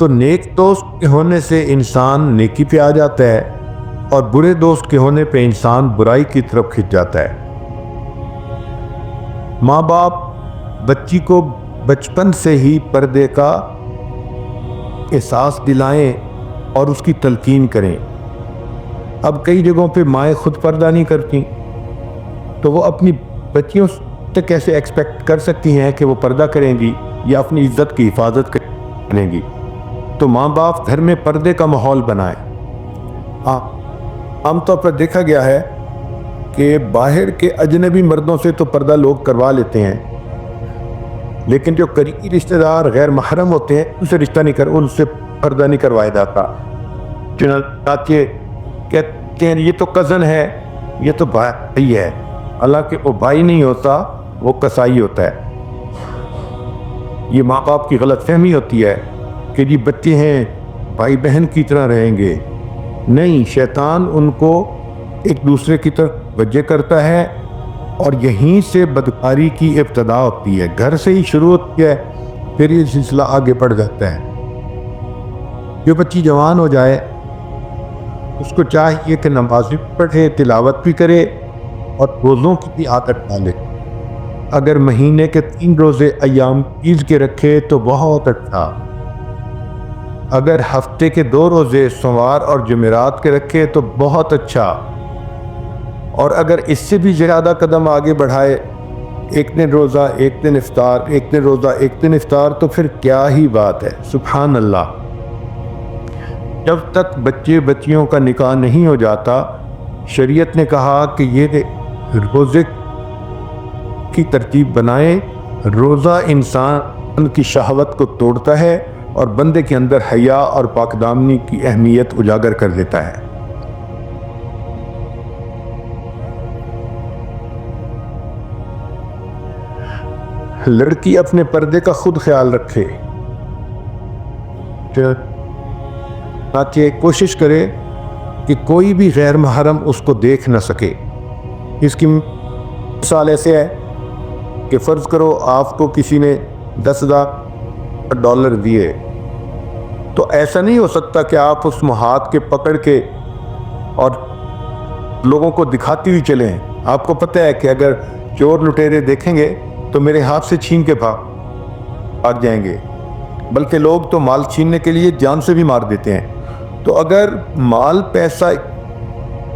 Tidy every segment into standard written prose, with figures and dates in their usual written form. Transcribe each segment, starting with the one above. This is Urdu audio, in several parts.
تو نیک دوست کے ہونے سے انسان نیکی پہ آ جاتا ہے اور برے دوست کے ہونے پہ انسان برائی کی طرف کھنچ جاتا ہے۔ ماں باپ بچی کو بچپن سے ہی پردے کا احساس دلائیں اور اس کی تلقین کریں۔ اب کئی جگہوں پہ مائیں خود پردہ نہیں کرتی، تو وہ اپنی بچیوں سے کیسے ایکسپیکٹ کر سکتی ہیں کہ وہ پردہ کریں گی یا اپنی عزت کی حفاظت کریں گی؟ تو ماں باپ گھر میں پردے کا ماحول بنائیں۔ عام طور پر دیکھا گیا ہے کہ باہر کے اجنبی مردوں سے تو پردہ لوگ کروا لیتے ہیں، لیکن جو قریبی رشتہ دار غیر محرم ہوتے ہیں ان سے پردہ نہیں کروایا جاتا۔ چنانچہ کہتے ہیں یہ تو کزن ہے، یہ تو بھائی ہے، حالانکہ وہ بھائی نہیں ہوتا، وہ قصائی ہوتا ہے۔ یہ ماں باپ کی غلط فہمی ہوتی ہے کہ جی بچے ہیں بھائی بہن کی طرح رہیں گے۔ نہیں، شیطان ان کو ایک دوسرے کی طرف وجہ کرتا ہے اور یہیں سے بدکاری کی ابتدا ہوتی ہے، گھر سے ہی شروع ہوتی ہے، پھر یہ سلسلہ آگے بڑھ جاتا ہے۔ جو بچی جوان ہو جائے اس کو چاہیے کہ نماز بھی پڑھے، تلاوت بھی کرے اور روزوں کی بھی عادت ڈالے۔ اگر مہینے کے 3 روزے ایام عید کے رکھے تو بہت اچھا، اگر ہفتے کے 2 روزے سوموار اور جمعرات کے رکھے تو بہت اچھا، اور اگر اس سے بھی زیادہ قدم آگے بڑھائے، ایک دن روزہ ایک دن افطار، ایک دن روزہ ایک دن افطار، تو پھر کیا ہی بات ہے، سبحان اللہ۔ جب تک بچے بچیوں کا نکاح نہیں ہو جاتا، شریعت نے کہا کہ یہ روزے کی ترتیب بنائیں۔ روزہ انسان کی شہوت کو توڑتا ہے اور بندے کے اندر حیا اور پاک دامنی کی اہمیت اجاگر کر دیتا ہے۔ لڑکی اپنے پردے کا خود خیال رکھے، تاکہ کوشش کرے کہ کوئی بھی غیر محرم اس کو دیکھ نہ سکے۔ اس کی مثال ایسے ہے کہ فرض کرو آپ کو کسی نے $10,000 دیے، تو ایسا نہیں ہو سکتا کہ آپ اس ہاتھ کے پکڑ کے اور لوگوں کو دکھاتی ہوئی چلیں۔ آپ کو پتہ ہے کہ اگر چور لٹیرے دیکھیں گے تو میرے ہاتھ سے چھین کے بھاگ جائیں گے، بلکہ لوگ تو مال چھیننے کے لیے جان سے بھی مار دیتے ہیں۔ تو اگر مال پیسہ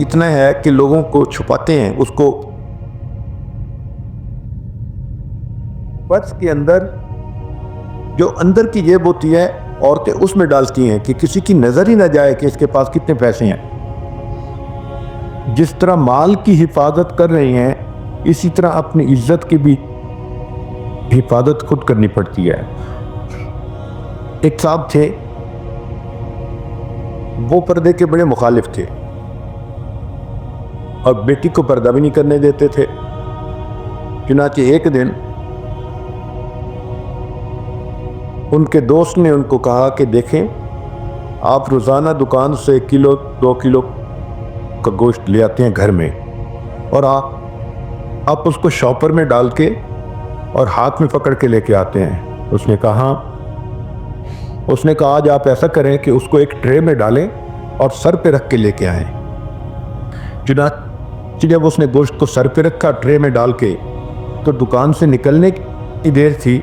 اتنا ہے کہ لوگوں کو چھپاتے ہیں، اس کو پرس کے اندر جو اندر کی جیب ہوتی ہے عورتیں اس میں ڈالتی ہیں کہ کسی کی نظر ہی نہ جائے کہ اس کے پاس کتنے پیسے ہیں۔ جس طرح مال کی حفاظت کر رہی ہیں، اسی طرح اپنی عزت کی بھی حفاظت خود کرنی پڑتی ہے۔ ایک صاحب تھے، وہ پردے کے بڑے مخالف تھے اور بیٹی کو پردہ بھی نہیں کرنے دیتے تھے۔ چنانچہ ایک دن ان کے دوست نے ان کو کہا کہ دیکھیں، آپ روزانہ دکان سے 1 کلو 2 کلو کا گوشت لے آتے ہیں گھر میں، اور آپ اس کو شاپر میں ڈال کے اور ہاتھ میں پکڑ کے لے کے آتے ہیں۔ اس نے کہا آج آپ ایسا کریں کہ اس کو ایک ٹرے میں ڈالیں اور سر پہ رکھ کے لے کے آئیں۔ چنانچہ جب اس نے گوشت کو سر پہ رکھا ٹرے میں ڈال کے، تو دکان سے نکلنے کی دیر تھی،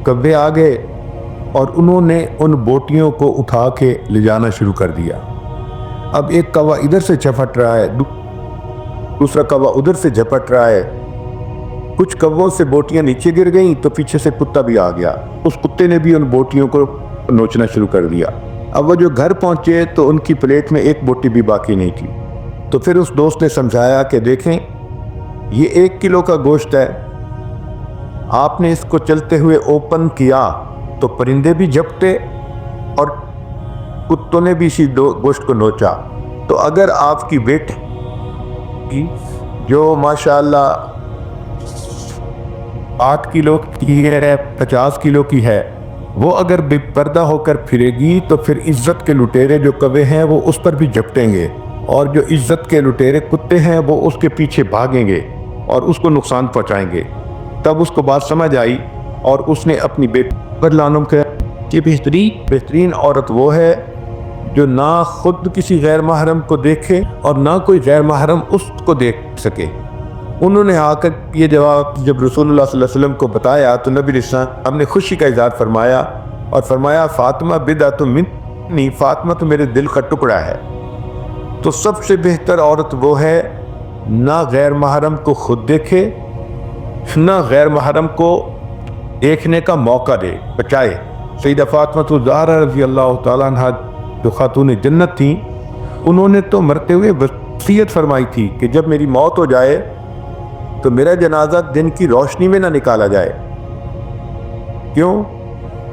کبے آ گئے اور انہوں نے ان بوٹیوں کو اٹھا کے لے جانا شروع کر دیا۔ اب ایک کوا ادھر سے جھپٹ رہا ہے، دوسرا کوا ادھر سے جھپٹ رہا ہے۔ کچھ کووں سے بوٹیاں نیچے گر گئیں تو پیچھے سے کتا بھی آ گیا، اس کتے نے بھی ان بوٹیوں کو نوچنا شروع کر دیا۔ اب وہ جو گھر پہنچے تو ان کی پلیٹ میں ایک بوٹی بھی باقی نہیں تھی۔ تو پھر اس دوست نے سمجھایا کہ دیکھیں، یہ 1 کلو کا گوشت ہے، آپ نے اس کو چلتے ہوئے اوپن کیا تو پرندے بھی جھپٹے اور کتوں نے بھی اسی گوشت کو نوچا۔ تو اگر آپ کی بیٹی جو ماشاءاللہ 8 کلو کی ہے، 50 کلو کی ہے، وہ اگر بے پردہ ہو کر پھرے گی تو پھر عزت کے لٹیرے جو کوے ہیں وہ اس پر بھی جھپٹیں گے، اور جو عزت کے لٹیرے کتے ہیں وہ اس کے پیچھے بھاگیں گے اور اس کو نقصان پہنچائیں گے۔ تب اس کو بات سمجھ آئی اور اس نے اپنی بیٹی پر لانم کیا کہ بہترین عورت وہ ہے جو نہ خود کسی غیر محرم کو دیکھے اور نہ کوئی غیر محرم اس کو دیکھ سکے۔ انہوں نے آ کر یہ جواب جب رسول اللہ صلی اللہ علیہ وسلم کو بتایا تو نبی علیہ السلام نے خوشی کا اظہار فرمایا اور فرمایا فاطمہ بدعۃ منی، فاطمہ تو میرے دل کا ٹکڑا ہے۔ تو سب سے بہتر عورت وہ ہے نہ غیر محرم کو خود دیکھے نہ غیر محرم کو دیکھنے کا موقع دے، بچائے۔ سیدہ فاطمہ الزہرا رضی اللہ تعالیٰ عنہ جو خاتون جنت تھیں، انہوں نے تو مرتے ہوئے وصیت فرمائی تھی کہ جب میری موت ہو جائے تو میرا جنازہ دن کی روشنی میں نہ نکالا جائے۔ کیوں؟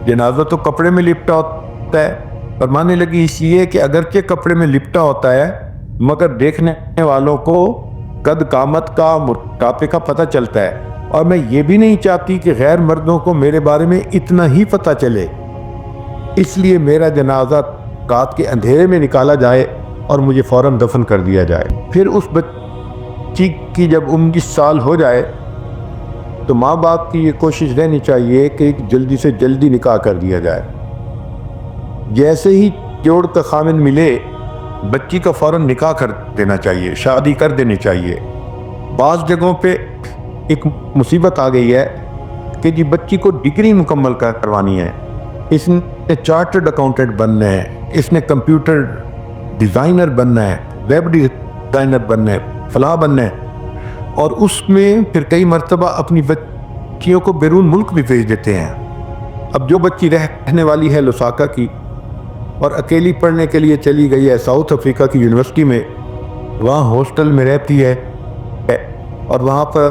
جنازہ تو کپڑے میں لپٹا ہوتا ہے۔ فرمانے لگی اس لیے کہ اگرچہ کپڑے میں لپٹا ہوتا ہے مگر دیکھنے والوں کو قد قامت کا موٹاپے کا پتہ چلتا ہے، اور میں یہ بھی نہیں چاہتی کہ غیر مردوں کو میرے بارے میں اتنا ہی پتہ چلے، اس لیے میرا جنازہ رات کے اندھیرے میں نکالا جائے اور مجھے فوراً دفن کر دیا جائے۔ پھر اس بچی کی جب 19 سال ہو جائے تو ماں باپ کی یہ کوشش رہنی چاہیے کہ جلدی سے جلدی نکاح کر دیا جائے۔ جیسے ہی جوڑ کا خامن ملے بچی کا فوراً نکاح کر دینا چاہیے، شادی کر دینی چاہیے۔ بعض جگہوں پہ ایک مصیبت آ گئی ہے کہ جی بچی کو ڈگری مکمل کروانی ہے، اس نے چارٹرڈ اکاؤنٹنٹ بننا ہے، اس نے کمپیوٹر ڈیزائنر بننا ہے، ویب ڈیزائنر بننا ہے، فلاں بننا ہے، اور اس میں پھر کئی مرتبہ اپنی بچیوں کو بیرون ملک بھی بھیج دیتے ہیں۔ اب جو بچی رہنے والی ہے لساکا کی اور اکیلی پڑھنے کے لیے چلی گئی ہے ساؤتھ افریقہ کی یونیورسٹی میں، وہاں ہاسٹل میں رہتی ہے اور وہاں پر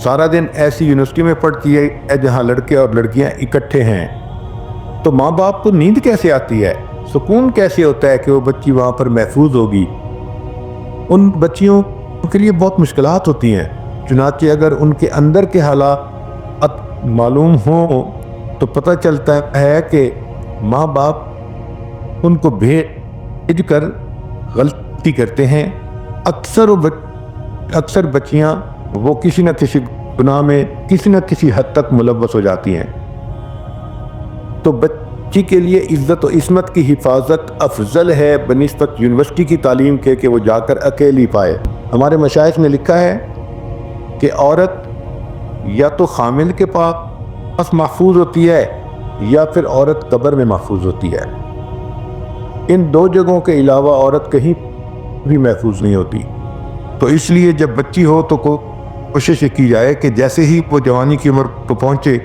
سارا دن ایسی یونیورسٹی میں پڑھتی ہے جہاں لڑکے اور لڑکیاں اکٹھے ہیں، تو ماں باپ کو نیند کیسے آتی ہے، سکون کیسے ہوتا ہے کہ وہ بچی وہاں پر محفوظ ہوگی؟ ان بچیوں کے لیے بہت مشکلات ہوتی ہیں۔ چنانچہ اگر ان کے اندر کے حالات معلوم ہوں تو پتہ چلتا ہے کہ ماں باپ ان کو بھیج کر غلطی کرتے ہیں۔ اکثر بچیاں وہ کسی نہ کسی گناہ میں کسی نہ کسی حد تک ملوث ہو جاتی ہیں۔ تو بچی کے لیے عزت و عصمت کی حفاظت افضل ہے بنسبت یونیورسٹی کی تعلیم کے کہ وہ جا کر اکیلی پائے۔ ہمارے مشائخ نے لکھا ہے کہ عورت یا تو خامند کے پاس محفوظ ہوتی ہے یا پھر عورت قبر میں محفوظ ہوتی ہے۔ ان دو جگہوں کے علاوہ عورت کہیں بھی محفوظ نہیں ہوتی۔ تو اس لیے جب بچی ہو تو کوشش کی جائے کہ جیسے ہی وہ جوانی کی عمر کو پہنچے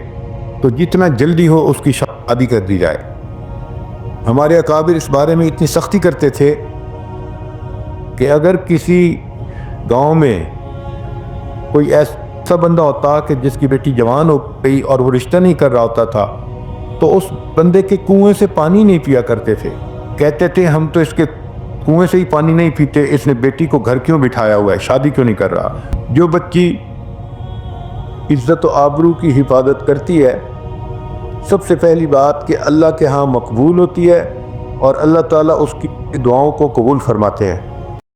تو جتنا جلدی ہو اس کی شادی کر دی جائے۔ ہمارے اکابر اس بارے میں اتنی سختی کرتے تھے کہ اگر کسی گاؤں میں کوئی ایسا بندہ ہوتا کہ جس کی بیٹی جوان ہو گئی اور وہ رشتہ نہیں کر رہا ہوتا تھا تو اس بندے کے کنویں سے پانی نہیں پیا کرتے تھے، کہتے تھے ہم تو اس کے کنویں سے ہی پانی نہیں پیتے، اس نے بیٹی کو گھر کیوں بٹھایا ہوا ہے، شادی کیوں نہیں کر رہا۔ جو بچی عزت و آبرو کی حفاظت کرتی ہے، سب سے پہلی بات کہ اللہ کے ہاں مقبول ہوتی ہے اور اللہ تعالیٰ اس کی دعاؤں کو قبول فرماتے ہیں۔